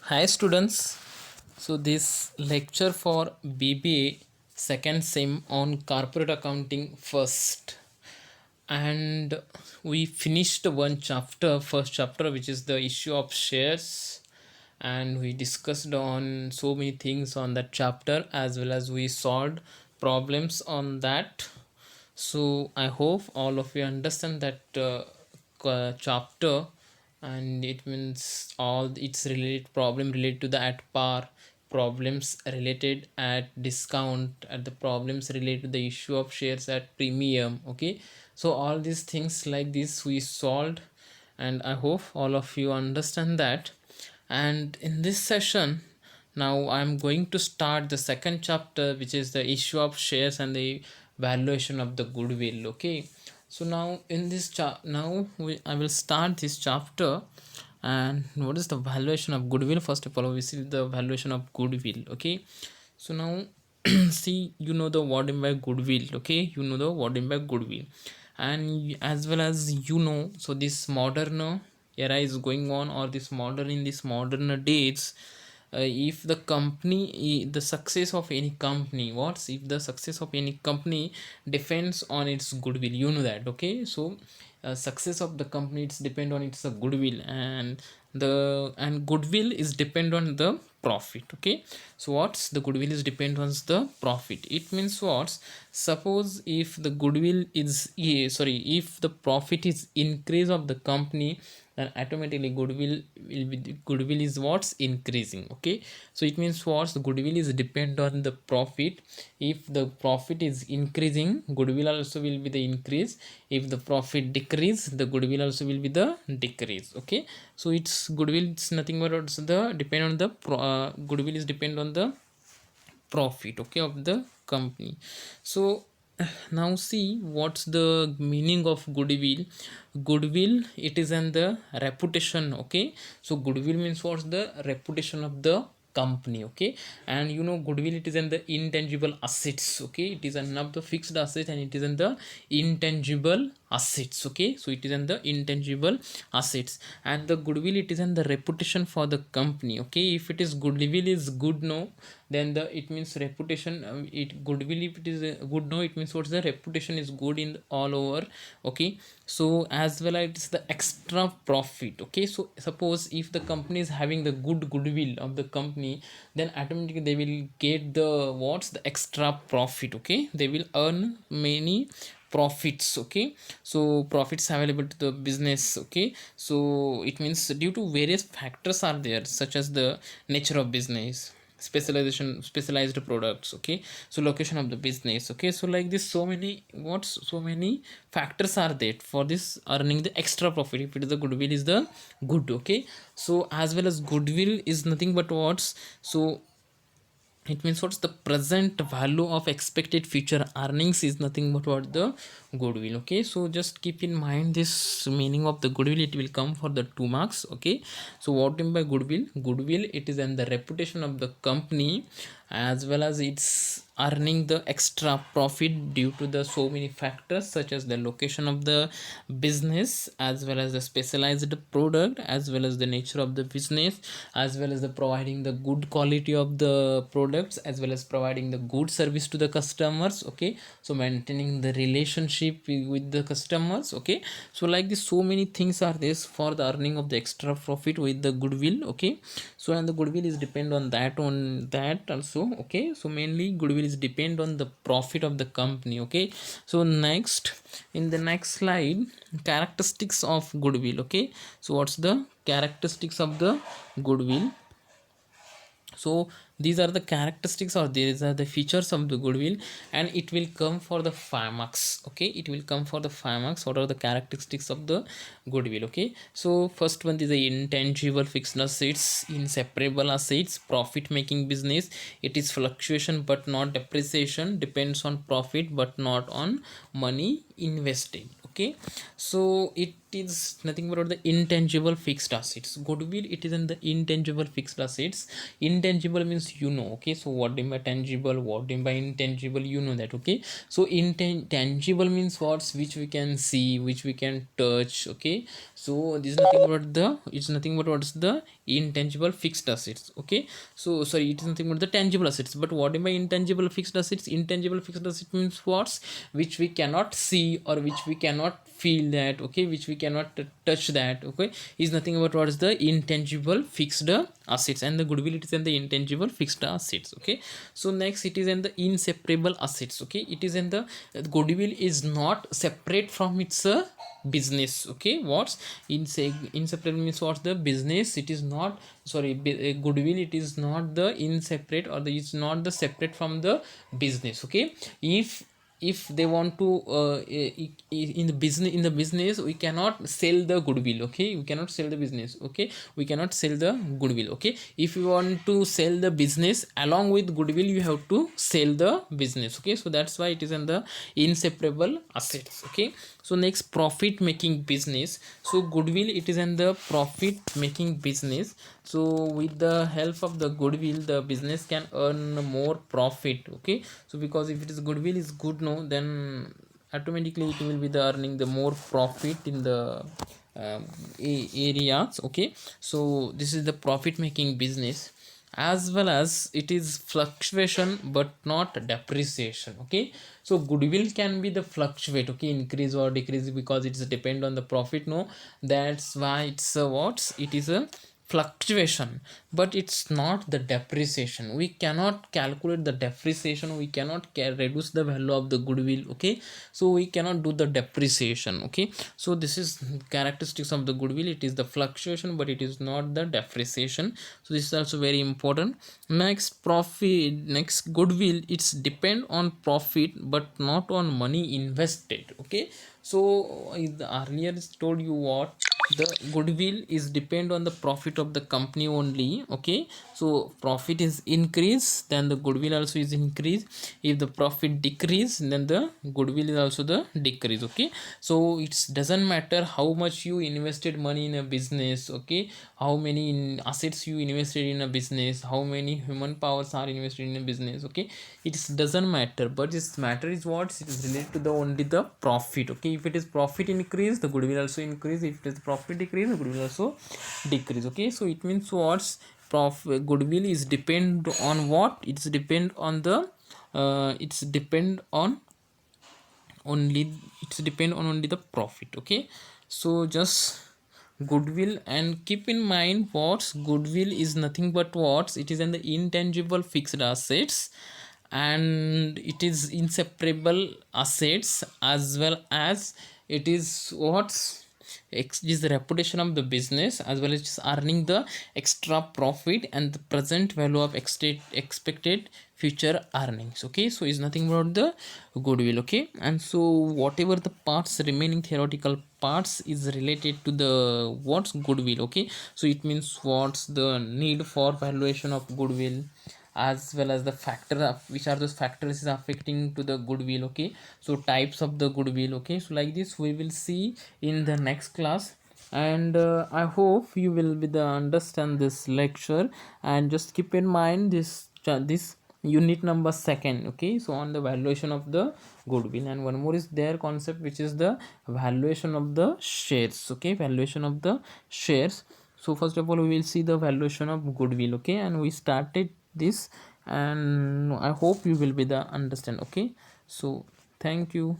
Hi students. So this lecture for BBA second sem on corporate accounting first, and we finished one chapter, first chapter, which is the issue of shares, and we discussed on so many things on that chapter, as well as we solved problems on that. So I hope all of you understand that chapter, and it means all its related problem related to the at par, problems related at discount, at the problems related to the issue of shares at premium. Okay, so all these things like this we solved, and I hope all of you understand that. And in this session, now I'm going to start the second chapter, which is the issue of shares and the valuation of the goodwill. Okay, so now in this I will start this chapter. And what is the valuation of goodwill? First of all, we see the valuation of goodwill. Okay, so now see, you know the what in by goodwill. Okay, you know the what in by goodwill, and as well as so this modern era is going on, or this modern, in this modern days, if the company, the success of any company, what's if the success of any company depends on its goodwill, you know that. Okay, so success of the company, it's depend on its goodwill, and goodwill is depend on the profit. Okay, so what's the goodwill is depend on the profit. It means what? Suppose if the goodwill is if the profit is increase of the company, then automatically goodwill is what's increasing. Okay, so it means what? The goodwill is depend on the profit. If the profit is increasing, goodwill also will be the increase. If the profit decrease, the goodwill also will be the decrease. Okay, so it's goodwill, it's nothing but it's the depend on the goodwill is depend on the profit, okay, of the company. So now see what's the meaning of goodwill. Goodwill, it is in the reputation. Okay, so goodwill means what's the reputation of the company. Okay, and goodwill, it is in the intangible assets. Okay, it is one of the fixed assets, and it is in the intangible assets. Okay, so it is in the intangible assets, and the goodwill, it is in the reputation for the company. Okay, if it is goodwill is good, no, then the it means reputation, it goodwill, if it is good, no, it means what's the reputation is good in all over. Okay, so as well as it's the extra profit. Okay, so suppose if the company is having the good goodwill of the company, then automatically they will get the what's the extra profit. Okay, they will earn many profits. Okay, so profits available to the business. Okay, so it means due to various factors are there, such as the nature of business, specialized products. Okay, so location of the business. Okay, so like this, so many factors are there for this earning the extra profit, if it is the goodwill is the good. Okay, so as well as goodwill is nothing but what's so it means what's the present value of expected future earnings is nothing but what the goodwill. Okay, so just keep in mind this meaning of the goodwill, it will come for the 2 marks. Okay, so what in by goodwill? Goodwill, it is in the reputation of the company, as well as it's earning the extra profit due to the so many factors, such as the location of the business, as well as the specialized product, as well as the nature of the business, as well as the providing the good quality of the products, as well as providing the good service to the customers. Okay, so maintaining the relationship with the customers. Okay, so like this, so many things are this for the earning of the extra profit with the goodwill. Okay, so and the goodwill is depend on that also. Okay, so mainly goodwill is depend on the profit of the company. Okay, so next, in the next slide, characteristics of goodwill. Okay, so what's the characteristics of the goodwill? So these are the characteristics, or these are the features of the goodwill, and it will come for the 5 marks. Okay, it will come for the 5 marks. What are the characteristics of the goodwill? Okay, so first one is the intangible fixed assets, inseparable assets, profit making business. It is fluctuation but not depreciation, depends on profit but not on money invested. Okay, so it is nothing but the intangible fixed assets. Goodwill, it is in the intangible fixed assets. Intangible means you know, okay. So what do you mean by tangible, what do you mean by intangible, you know that, okay. So intangible means what's which we can see, which we can touch, okay. So this is nothing but the, it's nothing but what's the intangible fixed assets, okay. So sorry, it is nothing but the tangible assets. But what do you mean by intangible fixed assets? Intangible fixed assets means what's which we cannot see or which we cannot feel that, okay, which we cannot touch that, okay, is nothing but what is the intangible fixed assets. And the goodwill, it is in the intangible fixed assets, okay. So next, it is in the inseparable assets, okay. It is in the goodwill is not separate from its business, okay. What's inseparable means what's the business, it is not, sorry, goodwill, it is not the inseparate, or the, it's not the separate from the business, okay. If they want to in the business we cannot sell the goodwill, okay, we cannot sell the business, okay, we cannot sell the goodwill, okay. If you want to sell the business along with goodwill, you have to sell the business, okay. So that's why it is in the inseparable assets, okay. So next, profit making business. So goodwill, it is in the profit making business. So with the help of the goodwill, the business can earn more profit, okay. So because if it is goodwill is good, no, then automatically it will be the earning the more profit in the areas, okay. So this is the profit making business. As well as it is fluctuation but not depreciation, okay. So goodwill can be the fluctuate, okay, increase or decrease, because it's depend on the profit, no. That's why it's a what, it is a fluctuation, but it's not the depreciation. We cannot calculate the depreciation, we cannot reduce the value of the goodwill, okay. So we cannot do the depreciation, okay. So this is characteristics of the goodwill, it is the fluctuation but it is not the depreciation. So this is also very important. Next, profit, next, goodwill, it's depend on profit but not on money invested, okay. So earlier is told you what, the goodwill is depend on the profit of the company only, okay. So profit is increase, then the goodwill also is increase. If the profit decrease, then the goodwill is also the decrease, okay. So it doesn't matter how much you invested money in a business, okay, how many assets you invested in a business, how many human powers are invested in a business, okay. It doesn't matter, but this matter is what, it is related to the only the profit, okay. If it is profit increase, the goodwill also increase. If it is profit decrease, the goodwill also decrease, okay. So it means what's goodwill is depend on what, it's depend on the it's depend on only, it's depend on only the profit, okay. So just goodwill, and keep in mind what's goodwill is nothing but what, it is in the intangible fixed assets, and it is inseparable assets, as well as it is what's is the reputation of the business, as well as just earning the extra profit and the present value of expected future earnings, okay. So is nothing about the goodwill, okay. And so whatever the parts, remaining theoretical parts, is related to the what's goodwill, okay. So it means what's the need for valuation of goodwill, as well as the factor of which are those factors is affecting to the goodwill, okay. So types of the goodwill, okay. So like this we will see in the next class. And I hope you will be the understand this lecture, and just keep in mind this unit number second, okay. So on the valuation of the goodwill, and one more is their concept, which is the valuation of the shares, okay, valuation of the shares. So first of all we will see the valuation of goodwill, okay, and we started this, and I hope you will be the understand, okay. So thank you.